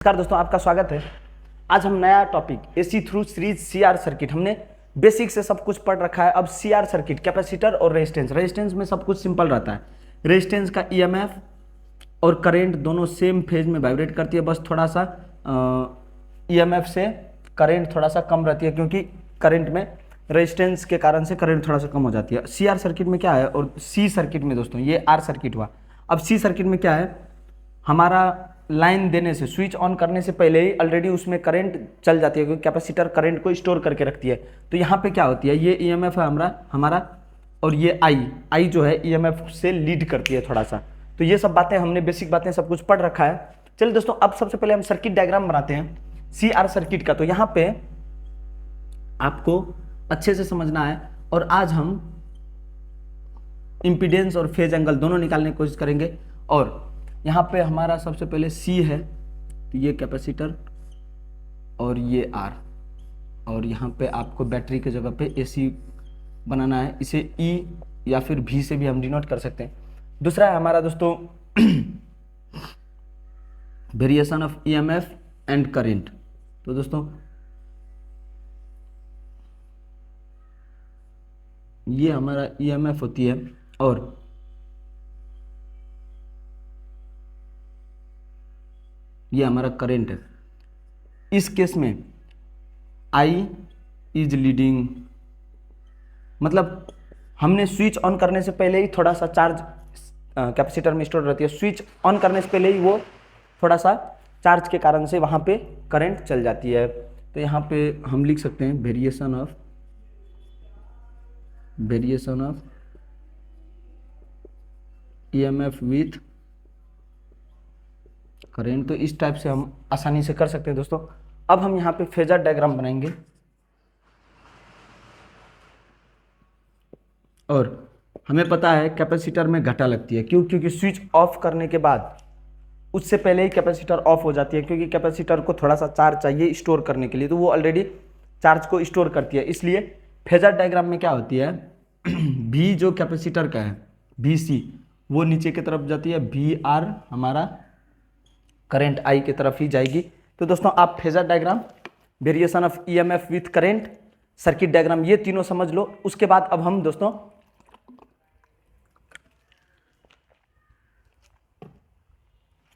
नमस्कार दोस्तों, आपका स्वागत है। आज हम नया topic AC through series CR circuit, हमने बेसिक से सब कुछ पढ़ रखा है। अब सीआर सर्किट, कैपेसिटर और रेजिस्टेंस में सब कुछ सिंपल रहता है। रेजिस्टेंस का ईएमएफ और करंट दोनों सेम फेज में वाइब्रेट करती है, बस थोड़ा सा ईएमएफ से करंट थोड़ा सा कम रहती है, क्योंकि करंट में रेजिस्टेंस के कारण से करंट थोड़ा सा कम हो जाती है। सीआर सर्किट में क्या है और सी सर्किट में दोस्तों, ये आर सर्किट हुआ। अब सी सर्किट में क्या है, हमारा लाइन देने से, स्विच ऑन करने से पहले ही ऑलरेडी उसमें करंट चल जाती है, क्योंकि कैपेसिटर करंट को स्टोर करके रखती है। तो यहाँ पे क्या होती है, ये ईएमएफ है हमारा और ये आई जो है ईएमएफ से लीड करती है थोड़ा सा। तो ये सब बातें हमने, बेसिक बातें सब कुछ पढ़ रखा है। चलिए दोस्तों, अब सबसे पहले हम सर्किट डायग्राम बनाते हैं सीआर सर्किट का। तो यहाँ पे आपको अच्छे से समझना है और आज हम इम्पीडेंस और फेज एंगल दोनों निकालने की कोशिश करेंगे। और यहाँ पे हमारा सबसे पहले सी है, तो ये कैपेसिटर और ये आर, और यहाँ पे आपको बैटरी के जगह पे एसी बनाना है। इसे ई या फिर भी से भी हम डिनोट कर सकते हैं। दूसरा है हमारा दोस्तों variation of EMF and current. तो दोस्तों ये हमारा ईएमएफ होती है और ये हमारा करंट है। इस केस में आई इज लीडिंग, मतलब हमने स्विच ऑन करने से पहले ही थोड़ा सा चार्ज कैपेसिटर में स्टोर रहती है। स्विच ऑन करने से पहले ही वो थोड़ा सा चार्ज के कारण से वहाँ पे करंट चल जाती है। तो यहाँ पे हम लिख सकते हैं variation of EMF with current. तो इस टाइप से हम आसानी से कर सकते हैं दोस्तों। अब हम यहाँ पे फेजर डायग्राम बनाएंगे और हमें पता है कैपेसिटर में घटा लगती है। क्यों? क्योंकि स्विच ऑफ करने के बाद उससे पहले ही कैपेसिटर ऑफ हो जाती है, क्योंकि कैपेसिटर को थोड़ा सा चार्ज चाहिए स्टोर करने के लिए, तो वो ऑलरेडी चार्ज को स्टोर करती है। इसलिए फेजर डायग्राम में क्या होती है, भी जो कैपेसिटर का है भी सी, वो नीचे की तरफ जाती है, भी आर हमारा करंट आई की तरफ ही जाएगी। तो दोस्तों आप phasor diagram, variation of EMF with current, circuit diagram, ये तीनों समझ लो। उसके बाद अब हम दोस्तों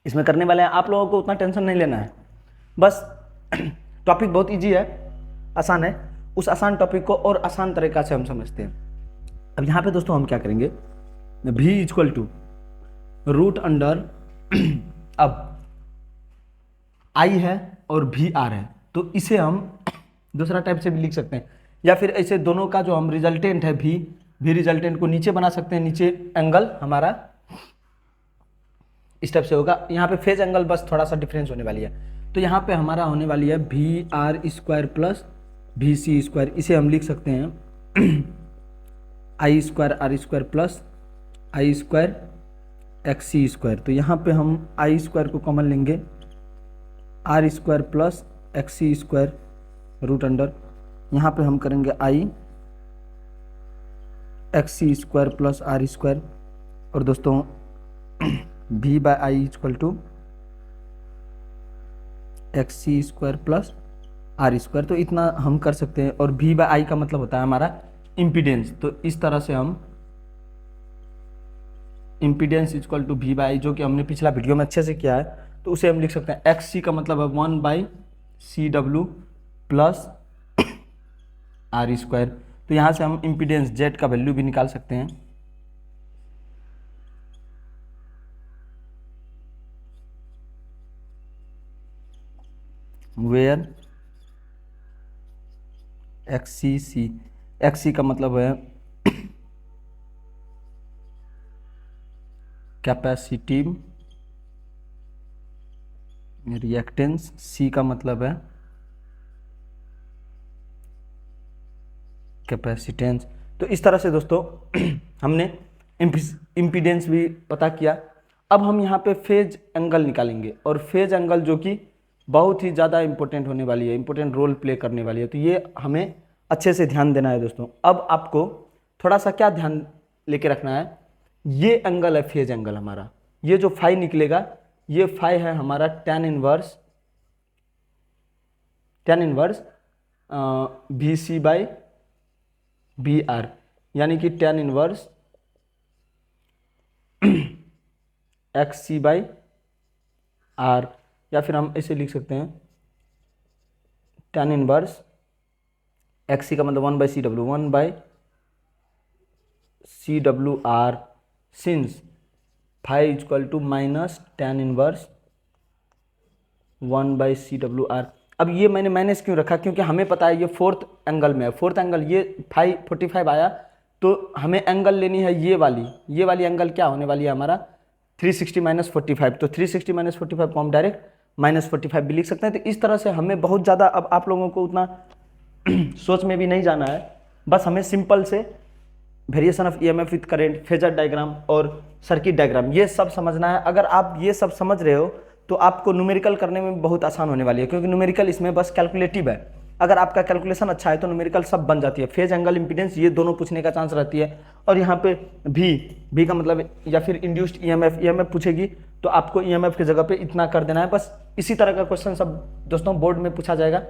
इसमें करने वाले हैं, आप लोगों को उतना टेंशन नहीं लेना है, बस टॉपिक बहुत इजी है, आसान है। उस आसान टॉपिक को और आसान तरीका से हम समझते हैं। अब यहाँ पे दोस्तों हम क्या करेंगे, v equal to root under, अब I है और भी आर है, तो इसे हम दूसरा टाइप से भी लिख सकते हैं, या फिर ऐसे दोनों का जो हम रिजल्टेंट है भी रिजल्टेंट को नीचे बना सकते हैं। नीचे एंगल हमारा इस टाइप से होगा। यहाँ पे फेज एंगल बस थोड़ा सा डिफरेंस होने वाली है। तो यहाँ पे हमारा होने वाली है भी आर स्क्वायर प्लस भी सी स्क्वायर। इसे हम लिख सकते हैं I square r square plus I square x c square. तो यहाँ पे हम आई स्क्वायर को कॉमन लेंगे, r square plus x c square root under, यहाँ पे हम करेंगे I x c square plus r square. और दोस्तों भी by I equal to x c square plus r square. तो इतना हम कर सकते हैं। और भी बाय आई का मतलब होता है हमारा इम्पीडेंस। तो इस तरह से हम इम्पीडेंस इक्वल टू भी बाय आई, जो कि हमने पिछला वीडियो में अच्छे से किया है, तो उसे हम लिख सकते हैं एक्स सी का मतलब है 1/CW प्लस आर स्क्वायर। तो यहाँ से हम इम्पीडेंस जेड का वैल्यू भी निकाल सकते हैं। वेयर एक्स सी का मतलब है कैपेसिटिव रिएक्टेंस, सी का मतलब है कैपेसिटेंस। तो इस तरह से दोस्तों हमने इम्पीडेंस भी पता किया। अब हम यहाँ पे फेज एंगल निकालेंगे, और फेज एंगल जो कि बहुत ही ज़्यादा इंपॉर्टेंट होने वाली है, इंपॉर्टेंट रोल प्ले करने वाली है। तो ये हमें अच्छे से ध्यान देना है दोस्तों। अब आपको थोड़ा सा क्या ध्यान लेके रखना है, ये एंगल है फेज एंगल हमारा, ये जो फाई निकलेगा ये फाई है हमारा tan inverse tan inverse V C by V R, यानी कि tan inverse X C by R, या फिर हम इसे लिख सकते हैं tan इनवर्स एक्स सी का मतलब 1/CW, 1/CWR since phi equal to minus tan inverse 1/CWR। अब ये मैंने माइनस क्यों रखा, क्योंकि हमें पता है ये फोर्थ एंगल में है, फोर्थ एंगल ये 45 आया, तो हमें एंगल लेनी है ये वाली एंगल क्या होने वाली है हमारा 360 माइनस 45, तो 360 माइनस 45 को हम डायरेक्ट माइनस 45 भी लिख सकते हैं। तो इस तरह से हमें बहुत ज़्यादा, अब आप लोगों को उतना सोच में भी नहीं जाना है, बस हमें सिंपल से variation of EMF with current, phasor diagram और सर्किट डायग्राम ये सब समझना है। अगर आप ये सब समझ रहे हो तो आपको न्यूमेरिकल करने में बहुत आसान होने वाली है, क्योंकि न्यूमेरिकल इसमें बस कैलकुलेटिव है। अगर आपका कैलकुलेशन अच्छा है तो न्यूमेरिकल सब बन जाती है। फेज एंगल इंपीडेंस ये दोनों पूछने का चांस रहती है, और यहाँ पे भी का मतलब, या फिर इंड्यूस्ड ईएमएफ पूछेगी तो आपको ईएमएफ की जगह पे इतना कर देना है। बस इसी तरह का क्वेश्चन सब दोस्तों बोर्ड में पूछा जाएगा।